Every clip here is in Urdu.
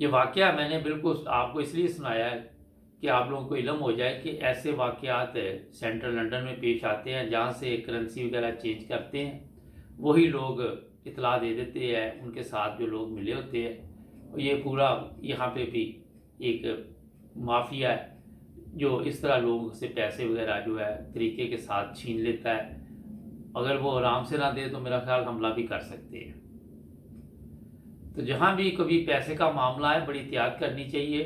یہ واقعہ میں نے بالکل آپ کو اس لیے سنایا ہے کہ آپ لوگوں کو علم ہو جائے کہ ایسے واقعات سینٹرل لنڈن میں پیش آتے ہیں، جہاں سے کرنسی وغیرہ چینج کرتے ہیں وہی لوگ اطلاع دے دیتے ہیں ان کے ساتھ جو لوگ ملے ہوتے ہیں. اور یہ پورا یہاں پہ بھی ایک مافیا ہے جو اس طرح لوگوں سے پیسے وغیرہ جو ہے طریقے کے ساتھ چھین لیتا ہے. اگر وہ آرام سے نہ دے تو میرا خیال حملہ بھی کر سکتے ہیں. تو جہاں بھی کبھی پیسے کا معاملہ ہے بڑی احتیاط کرنی چاہیے،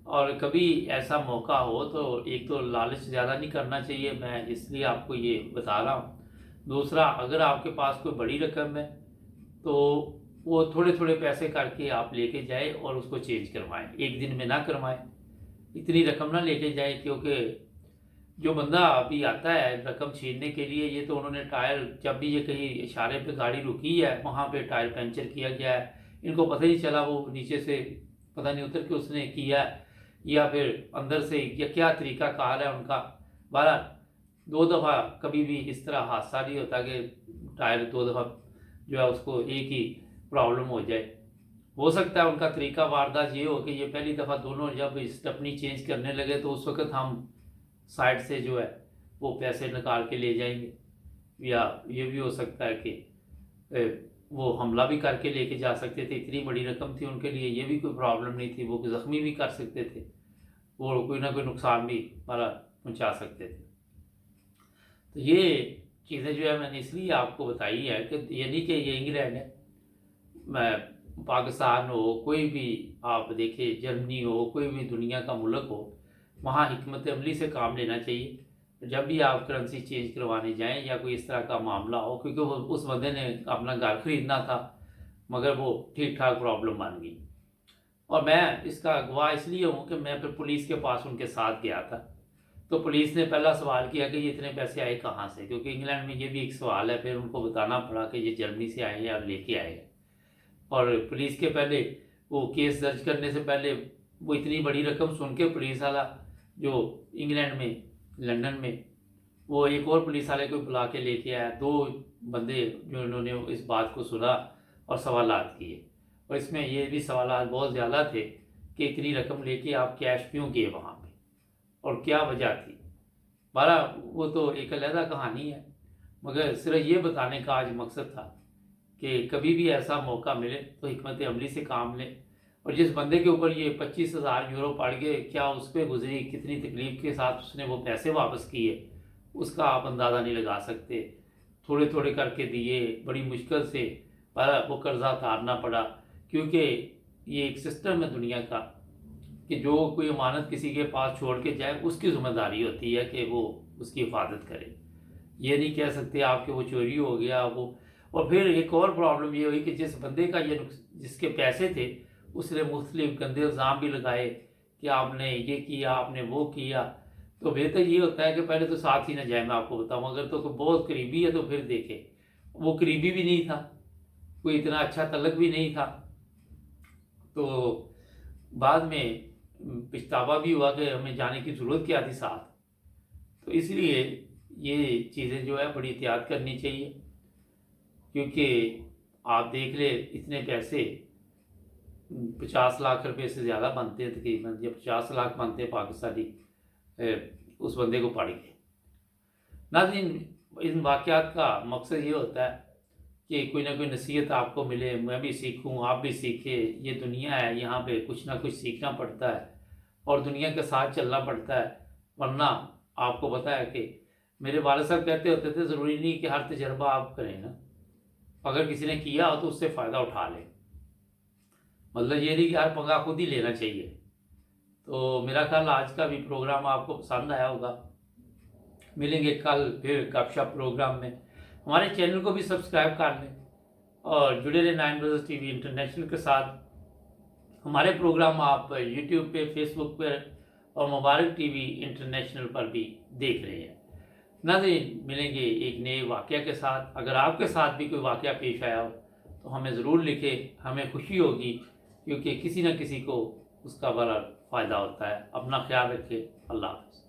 اور کبھی ایسا موقع ہو تو ایک تو لالچ زیادہ نہیں کرنا چاہیے، میں اس لیے آپ کو یہ بتا رہا ہوں. دوسرا، اگر آپ کے پاس کوئی بڑی رقم ہے تو وہ تھوڑے تھوڑے پیسے کر کے آپ لے کے جائیں اور اس کو چینج کروائیں، ایک دن میں نہ کروائیں. اتنی رقم نہ لے کے جائیں، کیونکہ جو بندہ ابھی آتا ہے رقم چھیننے کے لیے، یہ تو انہوں نے ٹائر، جب بھی یہ کہیں اشارے پہ گاڑی رکی ہے وہاں پہ ٹائر پنچر کیا گیا ہے، ان کو پتہ نہیں چلا وہ نیچے سے پتہ نہیں اتر کے اس نے کیا ہے یا پھر اندر سے، یا کیا طریقہ کار ہے ان کا. بہرحال 2 دفعہ کبھی بھی اس طرح حادثہ نہیں ہوتا کہ ٹائر 2 دفعہ جو ہے اس کو ایک ہی پرابلم ہو جائے. ہو سکتا ہے ان کا طریقہ واردات یہ ہو کہ یہ پہلی دفعہ دونوں جب اسٹپنی چینج کرنے لگے تو اس وقت ہم سائڈ سے جو ہے وہ پیسے نکال کے لے جائیں گے، یا یہ بھی ہو سکتا ہے کہ وہ حملہ بھی کر کے لے کے جا سکتے تھے. اتنی بڑی رقم تھی ان کے لیے، یہ بھی کوئی پرابلم نہیں تھی، وہ زخمی بھی کر سکتے تھے، وہ کوئی نہ کوئی نقصان بھی ہمارا پہنچا سکتے تھے. تو یہ چیزیں جو ہے میں نے اس لیے آپ کو بتائی ہے کہ یعنی کہ یہ انگلینڈ ہے، میں پاکستان ہو، کوئی بھی آپ دیکھیں، جرمنی ہو، کوئی بھی دنیا کا ملک ہو، وہاں حکمت عملی سے کام لینا چاہیے جب بھی آپ کرنسی چینج کروانے جائیں یا کوئی اس طرح کا معاملہ ہو. کیونکہ وہ اس بندے نے اپنا گھر خریدنا تھا مگر وہ ٹھیک ٹھاک پرابلم بن گئی. اور میں اس کا گواہ اس لیے ہوں کہ میں پھر پولیس کے پاس ان کے ساتھ گیا تھا، تو پولیس نے پہلا سوال کیا کہ یہ اتنے پیسے آئے کہاں سے، کیونکہ انگلینڈ میں یہ بھی ایک سوال ہے. پھر ان کو بتانا پڑا کہ یہ جرمنی سے آئے ہیں اور لے کے آئے ہیں. اور پولیس کے پہلے وہ کیس درج کرنے سے پہلے وہ اتنی بڑی رقم سن کے پولیس والا جو انگلینڈ میں لنڈن میں، وہ ایک اور پولیس والے کو بلا کے لے کے آیا. 2 بندے جو انہوں نے اس بات کو سنا اور سوالات کیے، اور اس میں یہ بھی سوالات بہت زیادہ تھے کہ اتنی رقم لے کے آپ کیش کیوں گئے وہاں پہ اور کیا وجہ تھی. بارہ وہ تو ایک علیحدہ کہانی ہے، مگر صرف یہ بتانے کا آج مقصد تھا کہ کبھی بھی ایسا موقع ملے تو حکمت عملی سے کام لیں. اور جس بندے کے اوپر یہ 25,000 یورو پڑ گئے، کیا اس پہ گزری، کتنی تکلیف کے ساتھ اس نے وہ پیسے واپس کیے، اس کا آپ اندازہ نہیں لگا سکتے. تھوڑے تھوڑے کر کے دیے، بڑی مشکل سے وہ قرضہ اتارنا پڑا، کیونکہ یہ ایک سسٹم ہے دنیا کا کہ جو کوئی امانت کسی کے پاس چھوڑ کے جائے اس کی ذمہ داری ہوتی ہے کہ وہ اس کی حفاظت کرے. یہ نہیں کہہ سکتے آپ کہ وہ چوری ہو گیا وہ. اور پھر ایک اور پرابلم یہ ہوئی کہ جس بندے کا جس کے پیسے تھے اس نے مختلف گندے الزام بھی لگائے کہ آپ نے یہ کیا، آپ نے وہ کیا. تو بہتر یہ ہوتا ہے کہ پہلے تو ساتھ ہی نہ جائے. میں آپ کو بتاؤں اگر تو کوئی بہت قریبی ہے تو پھر دیکھے، وہ قریبی بھی نہیں تھا، کوئی اتنا اچھا تعلق بھی نہیں تھا، تو بعد میں پچھتاوا بھی ہوا کہ ہمیں جانے کی ضرورت کیا تھی ساتھ. تو اس لیے یہ چیزیں جو ہے بڑی احتیاط کرنی چاہیے، کیونکہ آپ دیکھ لیں اتنے پیسے 50 لاکھ روپے سے زیادہ بنتے ہیں تقریباً، یا 50 لاکھ بنتے ہیں پاکستانی، اس بندے کو پڑ گئے. ناظرین، ان واقعات کا مقصد یہ ہوتا ہے کہ کوئی نہ کوئی نصیحت آپ کو ملے، میں بھی سیکھوں، آپ بھی سیکھیں. یہ دنیا ہے، یہاں پہ کچھ نہ کچھ سیکھنا پڑتا ہے اور دنیا کے ساتھ چلنا پڑتا ہے. ورنہ آپ کو پتہ ہے کہ میرے والد صاحب کہتے ہوتے تھے ضروری نہیں کہ ہر تجربہ آپ کریں نا، اگر کسی نے کیا ہو تو اس سے فائدہ اٹھا لیں. مطلب یہ نہیں کہ ہر پنگا خود ہی لینا چاہیے. تو میرا خیال آج کا بھی پروگرام آپ کو پسند آیا ہوگا. ملیں گے کل پھر گپ شپ پروگرام میں. ہمارے چینل کو بھی سبسکرائب کر لیں اور جڑے رہے 9 بزرس ٹی وی انٹرنیشنل کے ساتھ. ہمارے پروگرام آپ یوٹیوب پہ، فیس بک پہ اور مبارک ٹی وی انٹرنیشنل پر بھی دیکھ رہے ہیں. ناظرین، ملیں گے ایک نئے واقعہ کے ساتھ. اگر آپ کے ساتھ بھی کوئی واقعہ پیش آیا ہو تو ہمیں ضرور لکھیں، ہمیں خوشی ہوگی، کیونکہ کسی نہ کسی کو اس کا بڑا فائدہ ہوتا ہے. اپنا خیال رکھیں. اللہ حافظ.